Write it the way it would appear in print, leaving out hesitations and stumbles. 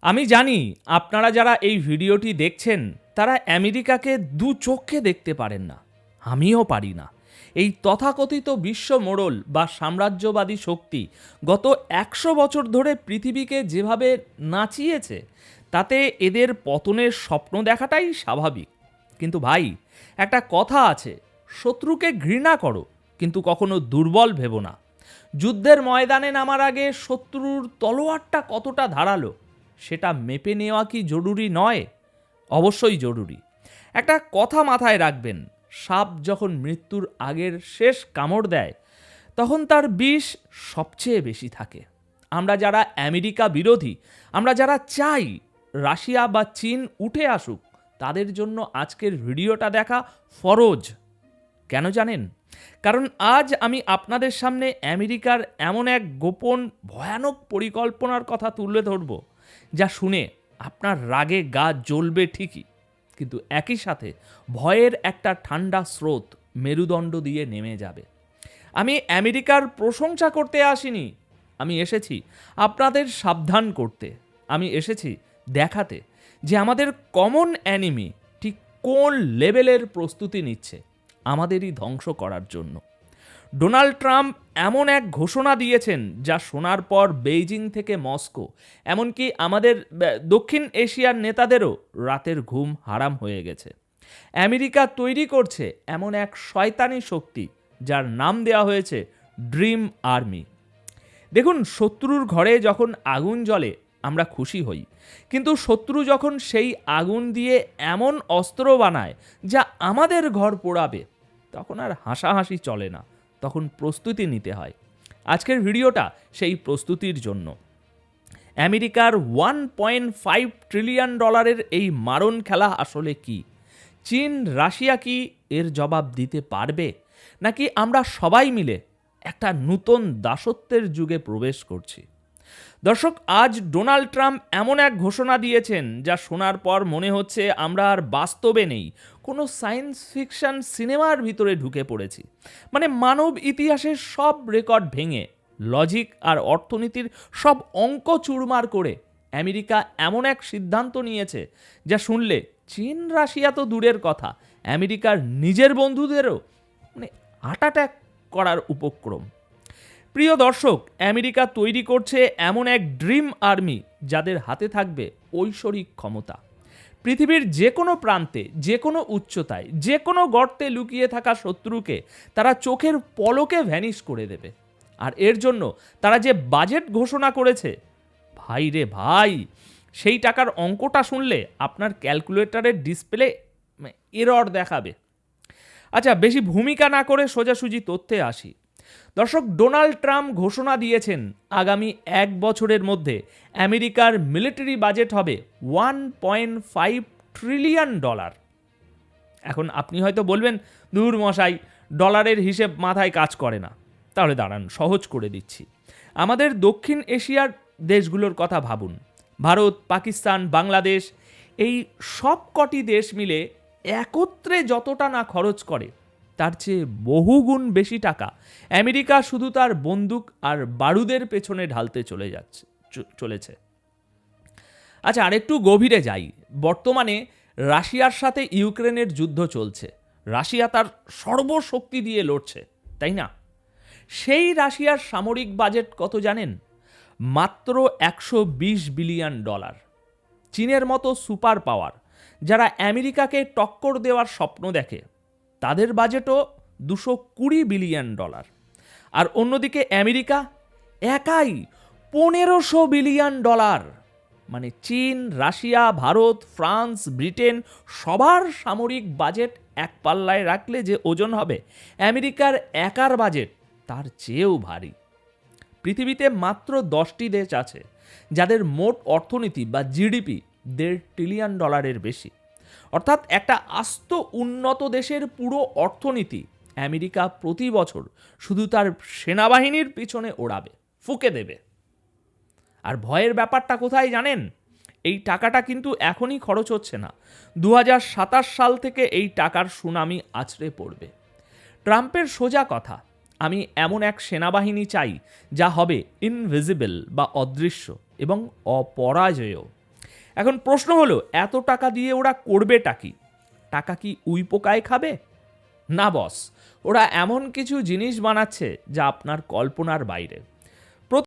আমি জানি আপনারা যারা এই ভিডিওটি দেখছেন তারা আমেরিকাকে দু চোখে দেখতে পারেন না। আমিও পারি না। এই তথাকথিত বিশ্ব মোড়ল বা সাম্রাজ্যবাদী শক্তি গত ১০০ বছর ধরে পৃথিবীকে যেভাবে নাচিয়েছে তাতে এদের পতনের স্বপ্ন দেখাটাই স্বাভাবিক। কিন্তু ভাই, একটা কথা আছে, শত্রুকে ঘৃণা করো কিন্তু কখনো দুর্বল ভেবো না। যুদ্ধের ময়দানে নামার আগে শত্রুর তলোয়ারটা কতটা ধারালো সেটা মেপে নেওয়া কি জরুরি নয়? অবশ্যই জরুরি। একটা কথা মাথায় রাখবেন, সাপ যখন মৃত্যুর আগের শেষ কামড় দেয় তখন তার বিষ সবচেয়ে বেশি থাকে। আমরা যারা আমেরিকা বিরোধী, আমরা যারা চাই রাশিয়া বা চীন উঠে আসুক, তাদের জন্য আজকের ভিডিওটা দেখা ফরজ। কেন জানেন? কারণ আজ আমি আপনাদের সামনে আমেরিকার এমন এক গোপন ভয়ানক পরিকল্পনার কথা তুলে ধরব যা শুনে আপনার রাগে গা জ্বলবে ঠিকই, কিন্তু একই সাথে ভয়ের একটা ঠান্ডা স্রোত মেরুদণ্ড দিয়ে নেমে যাবে। আমি আমেরিকার প্রশংসা করতে আসিনি, আমি এসেছি আপনাদের সাবধান করতে। আমি এসেছি দেখাতে যে আমাদের কমন অ্যানিমি ঠিক কোন লেভেলের প্রস্তুতি নিচ্ছে আমাদেরই ধ্বংস করার জন্য। ডোনাল্ড ট্রাম্প এমন এক ঘোষণা দিয়েছেন যা শোনার পর বেইজিং থেকে মস্কো, এমনকি আমাদের দক্ষিণ এশিয়ার নেতাদেরও রাতের ঘুম হারাম হয়ে গেছে। আমেরিকা তৈরি করছে এমন এক শয়তানি শক্তি যার নাম দেওয়া হয়েছে ড্রিম আর্মি। দেখুন, শত্রুর ঘরে যখন আগুন জ্বলে আমরা খুশি হই, কিন্তু শত্রু যখন সেই আগুন দিয়ে এমন অস্ত্র বানায় যা আমাদের ঘর পোড়াবে, তখন আর হাসাহাসি চলে না, তখন প্রস্তুতি নিতে হয়। আজকের ভিডিওটা সেই প্রস্তুতির জন্য। আমেরিকার $1.5 ট্রিলিয়ন এই মারণ খেলা আসলে কি? চীন রাশিয়া কি এর জবাব দিতে পারবে, নাকি আমরা সবাই মিলে একটা নূতন দাসত্বের যুগে প্রবেশ করছি? দর্শক, আজ ডোনাল্ড ট্রাম্প এমন এক ঘোষণা দিয়েছেন যা শোনার পর মনে হচ্ছে আমরা আর বাস্তবে নেই, কোনো সায়েন্স ফিকশন সিনেমার ভিতরে ঢুকে পড়েছি। মানে মানব ইতিহাসের সব রেকর্ড ভেঙে, লজিক আর অর্থনীতির সব অঙ্ক চুরমার করে আমেরিকা এমন এক সিদ্ধান্ত নিয়েছে যা শুনলে চীন রাশিয়া তো দূরের কথা, আমেরিকার নিজের বন্ধুদেরও হার্ট অ্যাটাক করার উপক্রম। প্রিয় দর্শক, আমেরিকা তৈরি করছে এমন এক ড্রিম আর্মি যাদের হাতে থাকবে ঐশ্বরিক ক্ষমতা। পৃথিবীর যে কোনো প্রান্তে, যে কোনো উচ্চতায়, যে কোনো গর্তে লুকিয়ে থাকা শত্রুকে তারা চোখের পলকে ভ্যানিশ করে দেবে। আর এর জন্য তারা যে বাজেট ঘোষণা করেছে, ভাই রে ভাই, সেই টাকার অঙ্কটা শুনলে আপনার ক্যালকুলেটরের ডিসপ্লে এরর দেখাবে। আচ্ছা, বেশি ভূমিকা না করে সোজাসুজি তথ্যে আসি। দর্শক, ডোনাল্ড ট্রাম্প ঘোষণা দিয়েছেন আগামী 1 বছরের মধ্যে আমেরিকার মিলিটারি বাজেট হবে $1.5 ট্রিলিয়ন। এখন আপনি হয়তো বলবেন, দূর মশাই, ডলারের হিসেব মাথায় কাজ করে না। তাহলে দাঁড়ান, সহজ করে দিচ্ছি। আমাদের দক্ষিণ এশিয়ার দেশগুলোর কথা ভাবুন। ভারত, পাকিস্তান, বাংলাদেশ, এই সব কটি দেশ মিলে একত্রে যতটা না খরচ করে তার চেয়ে বহুগুণ বেশি টাকা আমেরিকা শুধু তার বন্দুক আর বারুদের পেছনে ঢালতে চলেছে। আচ্ছা, আরেকটু গভীরে যাই। বর্তমানে রাশিয়ার সাথে ইউক্রেনের যুদ্ধ চলছে। রাশিয়া তার সর্বশক্তি দিয়ে লড়ছে, তাই না? সেই রাশিয়ার সামরিক বাজেট কত জানেন? মাত্র $120 বিলিয়ন। চীনের মতো সুপার পাওয়ার যারা আমেরিকাকে টক্কর দেওয়ার স্বপ্ন দেখে, তাদের বাজেটও $220 বিলিয়ন। আর অন্যদিকে আমেরিকা একাই $1500 বিলিয়ন। মানে চীন, রাশিয়া, ভারত, ফ্রান্স, ব্রিটেন সবার সামরিক বাজেট এক পাল্লায় রাখলে যে ওজন হবে, আমেরিকার একার বাজেট তার চেয়েও ভারী। পৃথিবীতে মাত্র 10টি দেশ আছে যাদের মোট অর্থনীতি বা জিডিপি $1.5 ট্রিলিয়ন বেশি। অর্থাৎ একটা আস্ত উন্নত দেশের পুরো অর্থনীতি আমেরিকা প্রতি বছর শুধু তার সেনাবাহিনীর পিছনে ওড়াবে, ফুঁকে দেবে। আর ভয়ের ব্যাপারটা কোথায় জানেন? এই টাকাটা কিন্তু এখনই খরচ হচ্ছে না, 2027 সাল থেকে এই টাকার সুনামি আছড়ে পড়বে। ট্রাম্পের সোজা কথা, আমি এমন এক সেনাবাহিনী চাই যা হবে ইনভিজিবল বা অদৃশ্য এবং অপরাজেয়। এখন প্রশ্ন হলো, এত টাকা দিয়ে ওরা করবেটা কি? টাকা কি উই পোকায় খাবে? না বস, ওরা এমন কিছু জিনিস বানাচ্ছে যা আপনার কল্পনার বাইরে।